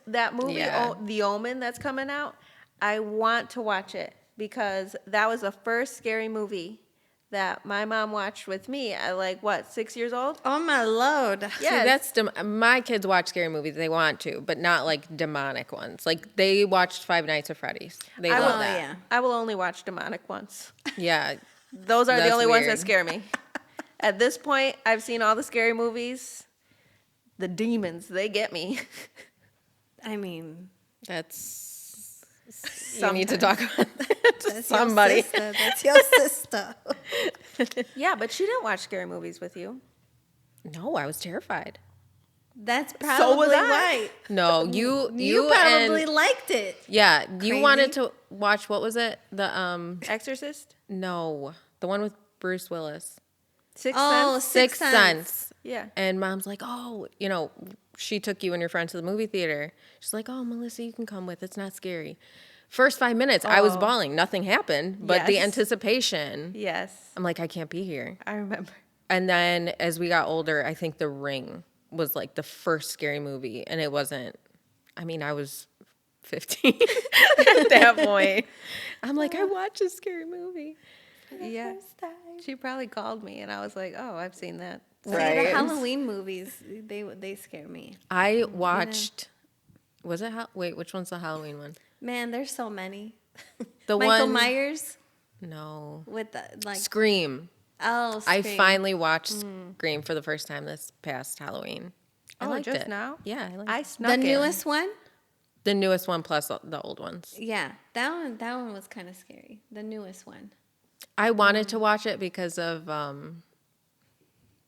Speaker 2: That movie,
Speaker 3: Yeah.
Speaker 2: The Omen, that's coming out. I want to watch it because that was the first scary movie that my mom watched with me at 6 years old?
Speaker 1: Oh, my Lord.
Speaker 2: Yes.
Speaker 3: See, my kids watch scary movies. They want to, but not like demonic ones. Like they watched Five Nights at Freddy's. They
Speaker 2: I
Speaker 3: love
Speaker 2: will,
Speaker 3: that.
Speaker 1: yeah.
Speaker 2: I will only watch demonic ones.
Speaker 3: Yeah.
Speaker 2: Those are the
Speaker 3: That's
Speaker 2: only ones that
Speaker 3: weird.
Speaker 2: scare me. At this point, I've seen all the scary movies. The demons, they get me.
Speaker 1: I mean,
Speaker 3: That's you need to talk about that to
Speaker 1: that's
Speaker 3: somebody.
Speaker 1: your sister. That's your sister.
Speaker 2: Yeah, but she didn't watch scary movies with you.
Speaker 3: No, I was terrified.
Speaker 1: That's probably
Speaker 2: was I.
Speaker 1: why.
Speaker 3: No, you
Speaker 1: You probably
Speaker 3: and
Speaker 1: liked it.
Speaker 3: yeah, you
Speaker 1: Crazy.
Speaker 3: wanted to. watch, what was it?
Speaker 2: Exorcist?
Speaker 3: No, the one with Bruce Willis.
Speaker 2: Sixth
Speaker 1: Oh,
Speaker 2: Sense?
Speaker 1: Sixth Sense.
Speaker 2: Yeah.
Speaker 3: And mom's like, oh, you know, she took you and your friend to the movie theater. She's like, oh, Melissa, you can come with. It's not scary. First 5 minutes, I was bawling. Nothing happened, but the
Speaker 2: Yes.
Speaker 3: anticipation.
Speaker 2: Yes.
Speaker 3: I'm like, I can't be here.
Speaker 2: I remember.
Speaker 3: And then as we got older, I think The Ring was like the first scary movie. And it wasn't, I mean, I was 15 at that point. I'm like, I watched a scary movie.
Speaker 2: Yeah. She probably called me, and I was like, oh, I've seen that.
Speaker 1: See, the
Speaker 3: Right.
Speaker 1: Halloween movies, they scare me.
Speaker 3: I watched, was it, wait, which one's the Halloween one?
Speaker 1: Man, there's so many.
Speaker 3: The
Speaker 1: Michael
Speaker 3: one,
Speaker 1: Myers
Speaker 3: no,
Speaker 1: with the like.
Speaker 3: Scream.
Speaker 1: Oh,
Speaker 3: I
Speaker 1: Scream.
Speaker 3: finally watched Scream for the first time this past Halloween. I
Speaker 2: Oh,
Speaker 3: liked
Speaker 2: just
Speaker 3: it.
Speaker 2: now?
Speaker 3: Yeah, I liked
Speaker 2: I
Speaker 3: it.
Speaker 2: snuck
Speaker 1: The
Speaker 2: in.
Speaker 1: newest one.
Speaker 3: The newest one plus the old ones.
Speaker 1: Yeah, that one was kind of scary. The newest one.
Speaker 3: I wanted to watch it because of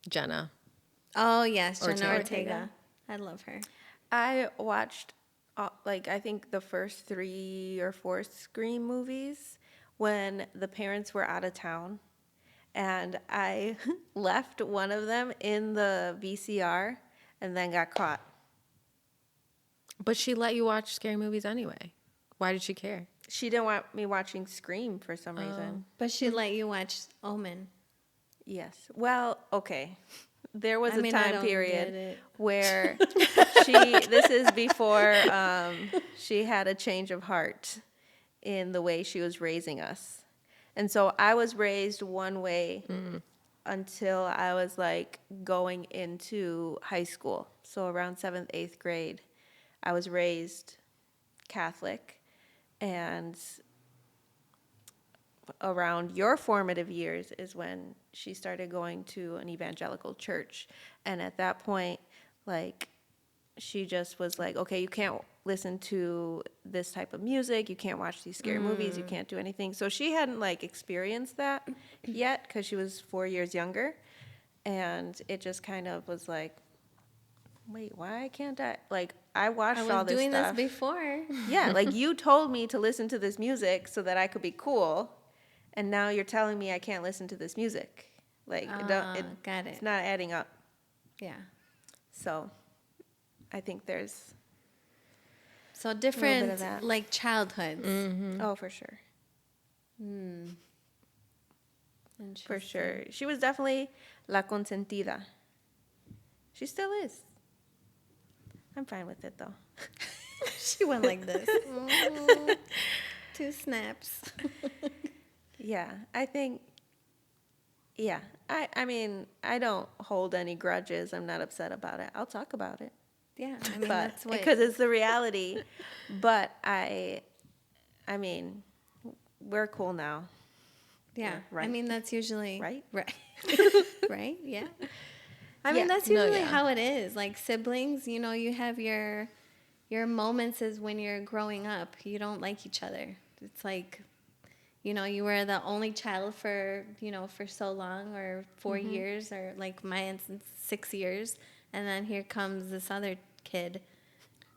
Speaker 3: Jenna.
Speaker 1: Oh yes, Jenna
Speaker 3: Ortega.
Speaker 1: Ortega. I love her.
Speaker 2: I watched, I think the first 3 or 4 Scream movies when the parents were out of town. And I left one of them in the VCR and then got caught.
Speaker 3: But she let you watch scary movies anyway. Why did she care?
Speaker 2: She didn't want me watching Scream for some reason.
Speaker 1: But she let you watch Omen.
Speaker 2: Yes. Well, okay. There was
Speaker 1: I
Speaker 2: a
Speaker 1: mean, I
Speaker 2: time
Speaker 1: don't get
Speaker 2: period
Speaker 1: it.
Speaker 2: where this is before she had a change of heart in the way she was raising us. And so I was raised one way until I was like going into high school. So around 7th, 8th grade, I was raised Catholic. And around your formative years is when she started going to an evangelical church. And at that point, like, she just was like, okay, you can't listen to this type of music, you can't watch these scary movies, you can't do anything. So she hadn't like experienced that yet because she was 4 years younger. And it just kind of was like, wait, why can't I? Like, I watched
Speaker 1: I
Speaker 2: all
Speaker 1: was
Speaker 2: this
Speaker 1: doing
Speaker 2: stuff.
Speaker 1: this before.
Speaker 2: Yeah, like you told me to listen to this music so that I could be cool, and now you're telling me I can't listen to this music. Like,
Speaker 1: Got it.
Speaker 2: it's not adding up.
Speaker 1: Yeah.
Speaker 2: So, I think there's,
Speaker 1: So
Speaker 2: bit of
Speaker 1: different
Speaker 2: that.
Speaker 1: like childhoods.
Speaker 2: oh, for sure, for
Speaker 1: Interesting.
Speaker 2: sure. She was definitely la consentida. She still is. I'm fine with it though.
Speaker 1: She went like this. 2 snaps.
Speaker 2: Yeah, I think. Yeah, I mean, I don't hold any grudges. I'm not upset about it. I'll talk about it.
Speaker 1: Yeah, I mean
Speaker 2: But
Speaker 1: that's what.
Speaker 2: because it's the reality. But I mean, we're cool now.
Speaker 1: Yeah,
Speaker 2: right.
Speaker 1: I mean that's usually
Speaker 2: Right?
Speaker 1: Right. Right. Yeah. I
Speaker 2: Yeah.
Speaker 1: mean that's
Speaker 3: No,
Speaker 1: usually
Speaker 3: yeah.
Speaker 1: how it is. Like siblings, you know, you have your moments is when you're growing up. You don't like each other. It's like, you know, you were the only child for, you know, for so long or 4 years or like my instance 6 years, and then here comes this other kid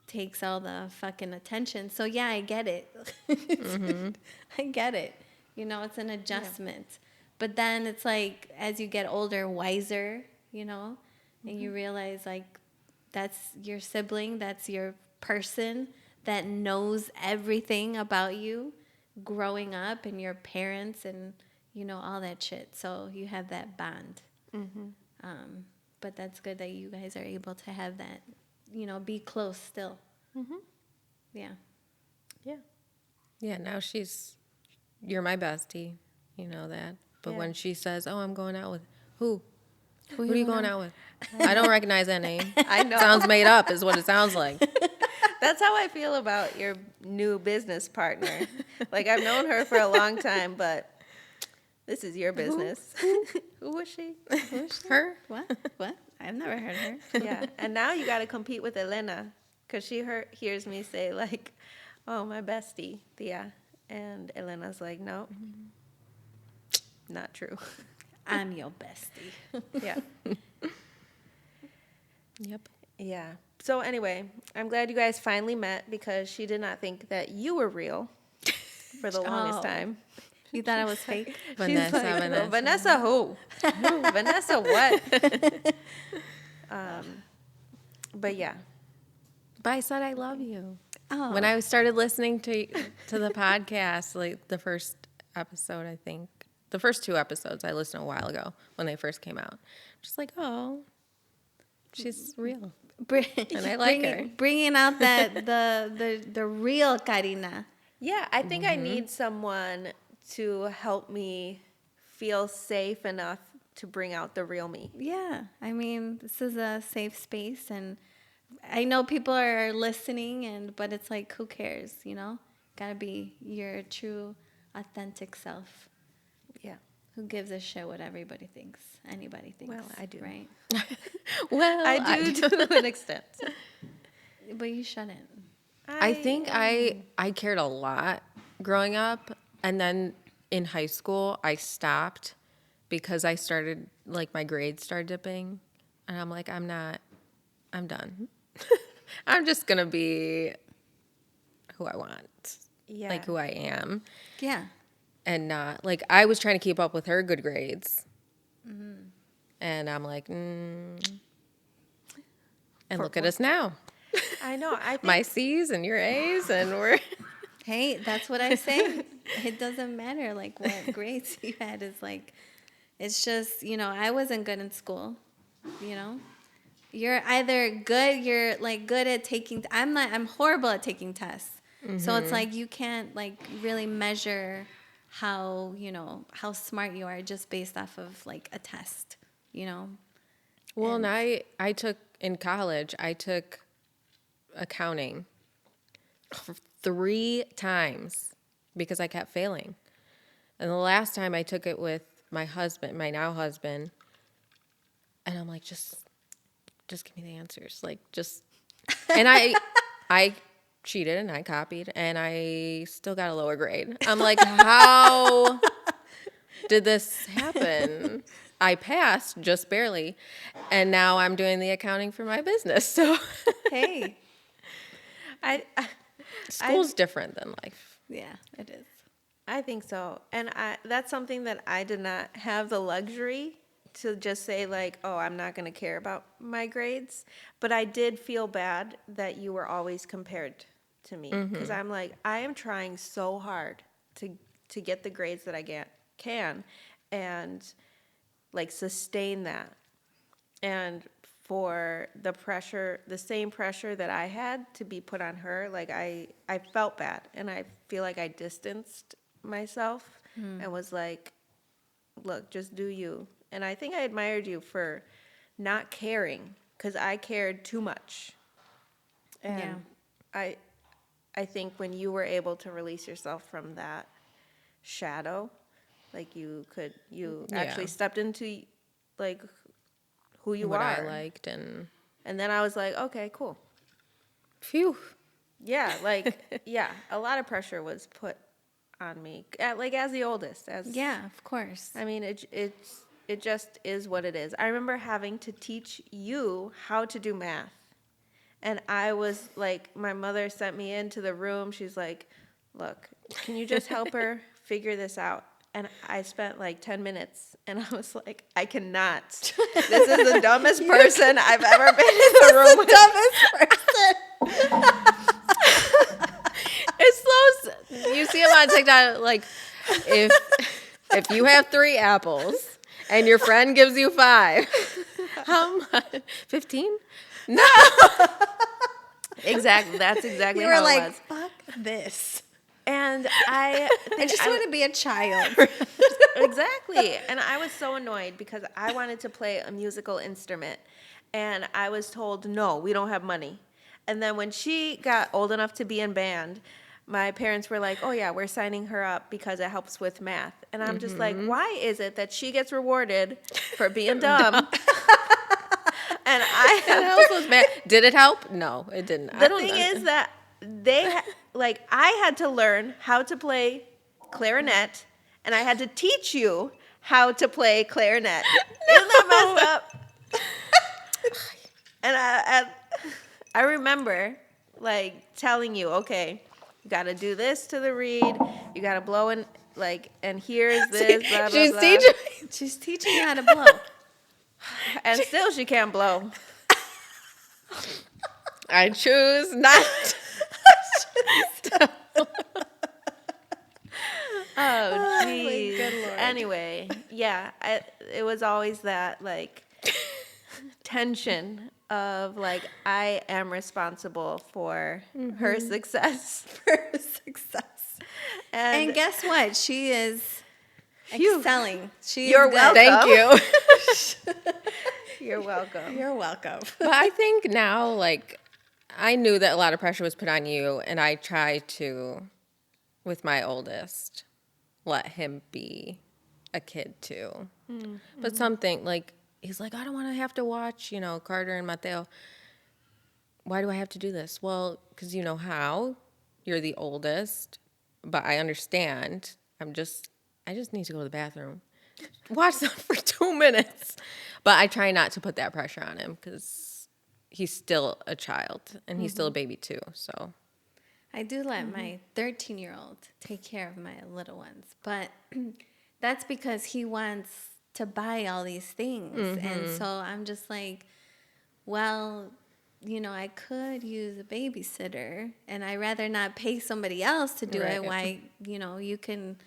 Speaker 1: takes all the fucking attention. So yeah, I get it. I get it. You know, it's an adjustment. But then it's like as you get older, wiser, you know, and you realize like that's your sibling, that's your person that knows everything about you growing up and your parents and, you know, all that shit. So you have that bond. But that's good that you guys are able to have that, you know, be close still. Yeah.
Speaker 2: Yeah.
Speaker 3: Yeah, now you're my bestie. You know that. But
Speaker 2: Yeah.
Speaker 3: when she says, oh, I'm going out with, who? Who are you going out with? I don't recognize that name.
Speaker 2: I know.
Speaker 3: Sounds made up is what it sounds like.
Speaker 2: That's how I feel about your new business partner. Like, I've known her for a long time, but this is your business. Who was she?
Speaker 3: Her?
Speaker 1: What? I've never heard her.
Speaker 2: Yeah. And now you got to compete with Elena because she hears me say, like, oh, my bestie, Tia. And Elena's like, no, not true.
Speaker 1: I'm your bestie.
Speaker 2: Yeah.
Speaker 3: Yep.
Speaker 2: Yeah. So anyway, I'm glad you guys finally met because she did not think that you were real for the longest
Speaker 1: Oh.
Speaker 2: time.
Speaker 1: You thought I was fake?
Speaker 3: Vanessa,
Speaker 2: She's like,
Speaker 3: Vanessa.
Speaker 2: Vanessa who? Vanessa what? But yeah.
Speaker 3: But I said I love you.
Speaker 1: Oh.
Speaker 3: When I started listening to the podcast, like the first episode, I think the first 2 episodes I listened a while ago when they first came out. Just like, oh, she's real, and I like her.
Speaker 1: Bringing out that the real Karina.
Speaker 2: Yeah, I think I need someone to help me feel safe enough to bring out the real me.
Speaker 1: Yeah, I mean, this is a safe space, and I know people are listening, but it's like, who cares, you know? Gotta be your true, authentic self.
Speaker 2: Yeah.
Speaker 1: Who gives a shit what everybody thinks? Anybody thinks.
Speaker 2: Well, I do.
Speaker 1: Right?
Speaker 3: Well,
Speaker 2: I do to an extent.
Speaker 1: But you shouldn't.
Speaker 3: I think I cared a lot growing up, and then in high school I stopped because I started like my grades started dipping, and I'm like, I'm done. I'm just gonna be who I want,
Speaker 2: Yeah.
Speaker 3: like who I am,
Speaker 1: Yeah.
Speaker 3: and not like I was trying to keep up with her good grades, and I'm like, and look at us now,
Speaker 2: I know. I think
Speaker 3: my C's and your A's, and we're.
Speaker 1: Hey, that's what I say. It doesn't matter like what grades you had. Is like, it's just, I wasn't good in school. You're either good, you're like good at taking. I'm horrible at taking tests. So it's like you can't like really measure how how smart you are just based off of like a test.
Speaker 3: Well, and I took in college, I took accounting 3 times because I kept failing. And the last time I took it with my husband, my now husband, and I'm like, just give me the answers. Like, and I cheated and I copied and I still got a lower grade. I'm like, how did this happen? I passed just barely, and now I'm doing the accounting for my business. So
Speaker 1: Hey,
Speaker 3: school's different than life.
Speaker 1: yeah, it is.
Speaker 2: I think so. And that's something that I did not have the luxury to just say like, oh, I'm not going to care about my grades. But I did feel bad that you were always compared to me. Because I'm like, I am trying so hard to get the grades that I can and like sustain that. And for the same pressure that I had to be put on her, like I felt bad. And I feel like I distanced myself and was like, look, just do you. And I think I admired you for not caring because I cared too much. And I think when you were able to release yourself from that shadow, like you actually stepped into like who you
Speaker 3: what
Speaker 2: are.
Speaker 3: I liked and
Speaker 2: then I was like, okay, cool.
Speaker 3: phew.
Speaker 2: Yeah, like yeah, a lot of pressure was put on me. Like as the oldest,
Speaker 1: Yeah, of course.
Speaker 2: I mean, it just is what it is. I remember having to teach you how to do math. And I was like, my mother sent me into the room. She's like, look, can you just help her figure this out? And I spent like 10 minutes and I was like, I cannot. This is the dumbest person I've ever been in the room with.
Speaker 1: Dumbest person.
Speaker 3: It's those you see them on TikTok like if you have 3 apples and your friend gives you 5, how much? 15? No.
Speaker 2: Exactly. That's exactly
Speaker 1: You
Speaker 2: how
Speaker 1: were
Speaker 2: it
Speaker 1: like,
Speaker 2: was.
Speaker 1: fuck this.
Speaker 2: And I
Speaker 1: just want to be a child.
Speaker 2: Exactly. And I was so annoyed because I wanted to play a musical instrument. And I was told, no, we don't have money. And then when she got old enough to be in band, my parents were like, oh, yeah, we're signing her up because it helps with math. And I'm just like, why is it that she gets rewarded for being dumb? And I
Speaker 3: It helps with math. Did it help? No, it didn't.
Speaker 2: The thing is that I had to learn how to play clarinet, and I had to teach you how to play clarinet. Isn't that messed up? And I remember like telling you, okay, you got to do this to the reed, You gotta blow in, like, and here's this, blah, blah,
Speaker 3: She's
Speaker 2: blah.
Speaker 3: teaching.
Speaker 1: She's teaching you how to blow.
Speaker 2: And still she can't blow.
Speaker 3: I choose not.
Speaker 2: Oh, jeez.
Speaker 1: good Lord.
Speaker 2: Anyway, yeah, it was always that, like, tension of, like, I am responsible for her success.
Speaker 1: For success. And
Speaker 2: And
Speaker 1: guess what? She is
Speaker 2: Phew.
Speaker 1: excelling. She's
Speaker 2: You're
Speaker 1: good.
Speaker 2: welcome.
Speaker 3: Thank you.
Speaker 2: You're welcome.
Speaker 1: You're welcome.
Speaker 3: But I think now, like, I knew that a lot of pressure was put on you, and I try to, with my oldest, let him be a kid too. Mm-hmm. But something like, he's like, I don't want to have to watch, Carter and Mateo. Why do I have to do this? Well, because you know how. You're the oldest, but I understand. I just need to go to the bathroom. Watch them for 2 minutes. But I try not to put that pressure on him because he's still a child and he's still a baby too. So
Speaker 1: I do let my 13-year-old take care of my little ones, but that's because he wants to buy all these things. And so I'm just like, well, I could use a babysitter and I'd rather not pay somebody else to do it. Why, you can,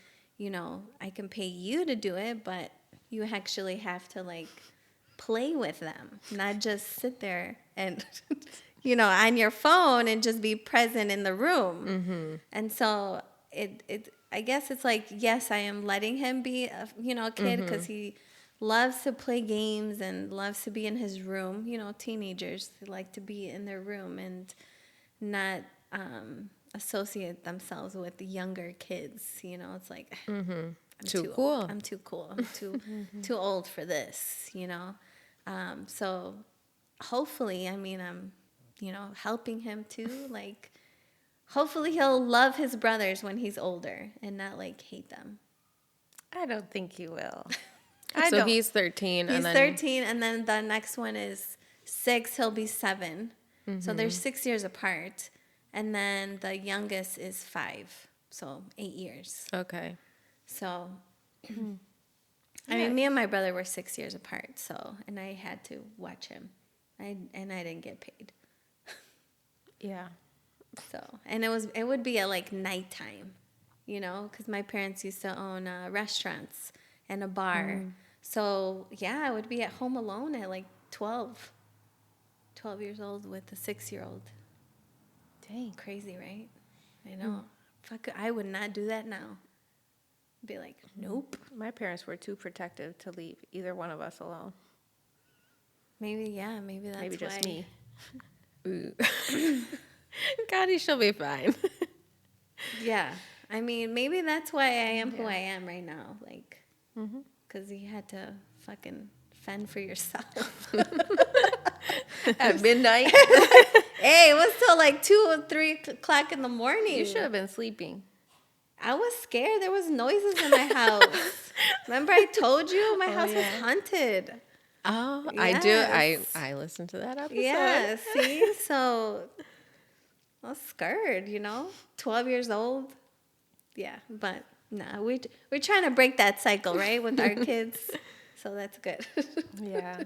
Speaker 1: I can pay you to do it, but you actually have to like play with them, not just sit there and, on your phone and just be present in the room. Mm-hmm. And so I guess it's like, yes, I am letting him be a kid because he loves to play games and loves to be in his room. Teenagers, they like to be in their room and not associate themselves with the younger kids. It's like, I'm
Speaker 3: too cool.
Speaker 1: I'm too cool. I'm too old for this, So hopefully, I'm, helping him too. Like, hopefully he'll love his brothers when he's older and not like hate them.
Speaker 2: I don't think he will.
Speaker 3: So he's 13.
Speaker 1: He's 13, and then the next one is 6. He'll be 7. So they're 6 years apart. And then the youngest is 5. So 8 years.
Speaker 3: Okay.
Speaker 1: So, I mean, me and my brother were 6 years apart. So, and I had to watch him. And I didn't get paid.
Speaker 2: Yeah.
Speaker 1: So, and it would be at like nighttime, because my parents used to own restaurants and a bar. So, yeah, I would be at home alone at like 12 years old with a 6-year-old.
Speaker 2: Dang.
Speaker 1: Crazy, right? I know. Fuck, I would not do that now. Be like, nope.
Speaker 2: My parents were too protective to leave either one of us alone.
Speaker 1: Maybe that's
Speaker 2: Maybe just
Speaker 1: why.
Speaker 2: me.
Speaker 3: Ooh. God, she'll be fine.
Speaker 1: Yeah. I mean, maybe that's why I am who I am right now. Like, because you had to fucking fend for yourself.
Speaker 2: At midnight?
Speaker 1: Hey, it was till like 2 or 3 o'clock in the morning.
Speaker 2: You should have been sleeping.
Speaker 1: I was scared. There was noises in my house. Remember I told you my house was haunted.
Speaker 3: Oh,
Speaker 1: Yes.
Speaker 3: I listened to that episode.
Speaker 1: Yeah, see? So I was scared, 12 years old. Yeah, but nah, we're trying to break that cycle, right, with our kids. So that's good.
Speaker 2: Yeah.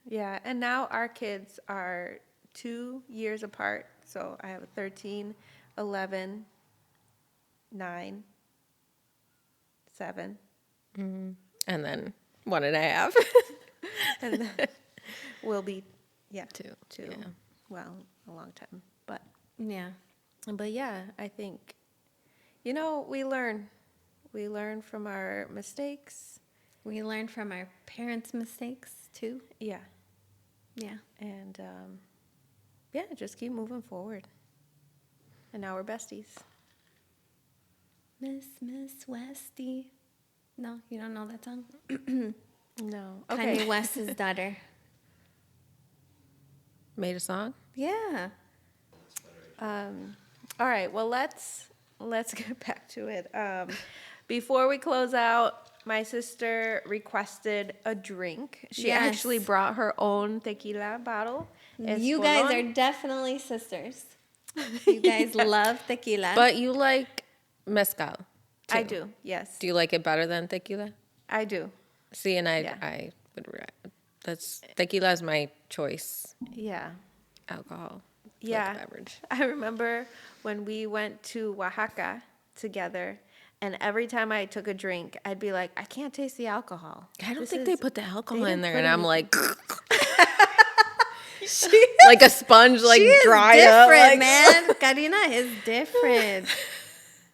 Speaker 2: Yeah. And now our kids are 2 years apart. So I have a 13, 11, 9, 7.
Speaker 3: And then 1.5.
Speaker 2: And then we'll be, two.
Speaker 3: Yeah.
Speaker 2: Well, a long time. But
Speaker 1: Yeah.
Speaker 2: I think, we learn. We learn from our mistakes.
Speaker 1: We learn from our parents' mistakes, too.
Speaker 2: Yeah.
Speaker 1: Yeah.
Speaker 2: And, just keep moving forward. And now we're besties.
Speaker 1: Miss Westy. No, you don't know that song?
Speaker 2: No. Okay.
Speaker 1: Kanye West's daughter.
Speaker 3: Made a song?
Speaker 1: Yeah.
Speaker 2: All right. Well, let's get back to it. Before we close out, my sister requested a drink. She
Speaker 1: Yes.
Speaker 2: actually brought her own tequila bottle.
Speaker 1: You guys are definitely sisters. You guys love tequila.
Speaker 3: But you like mezcal.
Speaker 2: I
Speaker 3: too.
Speaker 2: do. Yes,
Speaker 3: Do you like it better than tequila?
Speaker 2: I do.
Speaker 3: See, and I,
Speaker 2: Yeah.
Speaker 3: I would. That's tequila is my choice
Speaker 2: Yeah.
Speaker 3: alcohol, like
Speaker 2: Yeah.
Speaker 3: beverage.
Speaker 2: I remember when we went to Oaxaca together, and every time I took a drink, I'd be like, I can't taste the alcohol.
Speaker 3: I don't
Speaker 2: This
Speaker 3: think
Speaker 2: is-
Speaker 3: they put the alcohol
Speaker 2: they
Speaker 3: in
Speaker 2: didn't
Speaker 3: there,
Speaker 2: put
Speaker 3: and I'm
Speaker 2: anything.
Speaker 3: like, like a sponge, like
Speaker 1: She is
Speaker 3: dried up.
Speaker 1: different,
Speaker 3: Like,
Speaker 1: man. Karina is different.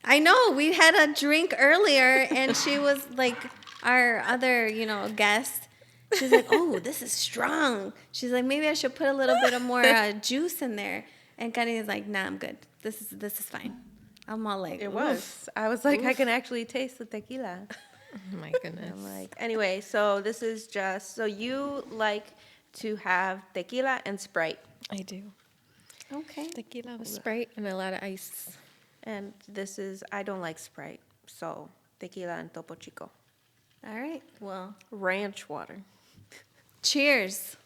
Speaker 1: I know. We had a drink earlier, and she was like, our other, guest. She's like, "Oh, this is strong." She's like, "Maybe I should put a little bit of more juice in there." And Karina's like, "Nah, I'm good. This is fine." I'm all like,
Speaker 2: It
Speaker 1: "Oof."
Speaker 2: was. I was like, I can actually taste the tequila.
Speaker 3: oh my goodness.
Speaker 2: I'm like, anyway, so this is just, so you like to have tequila and Sprite.
Speaker 3: I do
Speaker 1: Okay.
Speaker 3: tequila with Sprite and a lot of ice.
Speaker 2: And this is, I don't like Sprite. So tequila and Topo Chico.
Speaker 1: All right. Well,
Speaker 2: Ranch water.
Speaker 1: cheers.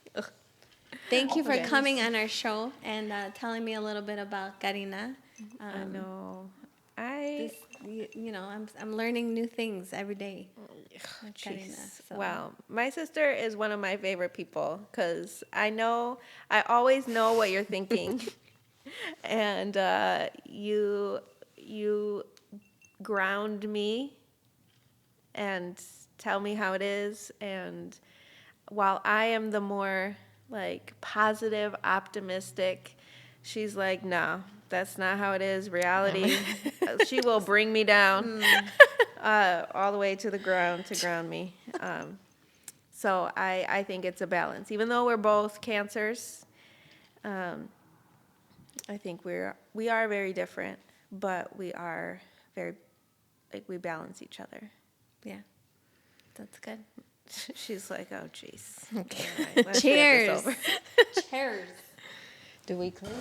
Speaker 1: Thank you for
Speaker 2: Okay.
Speaker 1: coming on our show and telling me a little bit about Karina.
Speaker 2: I know.
Speaker 1: This, I'm learning new things every day. Karina,
Speaker 2: Jeez.
Speaker 1: so.
Speaker 2: Wow. My sister is one of my favorite people because I always know what you're thinking. And you ground me and tell me how it is. And while I am the more like positive, optimistic, she's like, no, that's not how it is. Reality, she will bring me down all the way to the ground to ground me. So I think it's a balance. Even though we're both cancers, I think we are very different, but we are very, like, we balance each other.
Speaker 1: Yeah, that's good.
Speaker 2: She's like, oh, jeez.
Speaker 3: Okay.
Speaker 2: All right, let's get this
Speaker 1: Cheers.
Speaker 2: over.
Speaker 1: Cheers.
Speaker 3: Do we clean?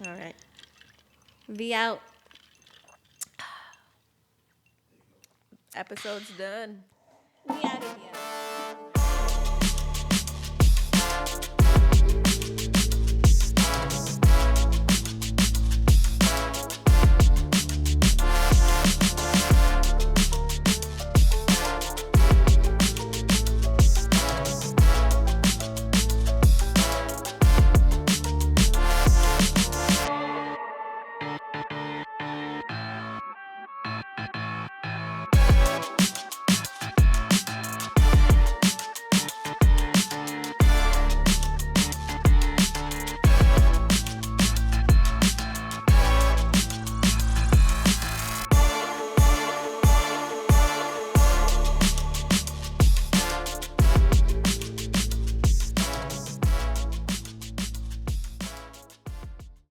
Speaker 2: All right.
Speaker 1: Be out.
Speaker 2: Episode's done.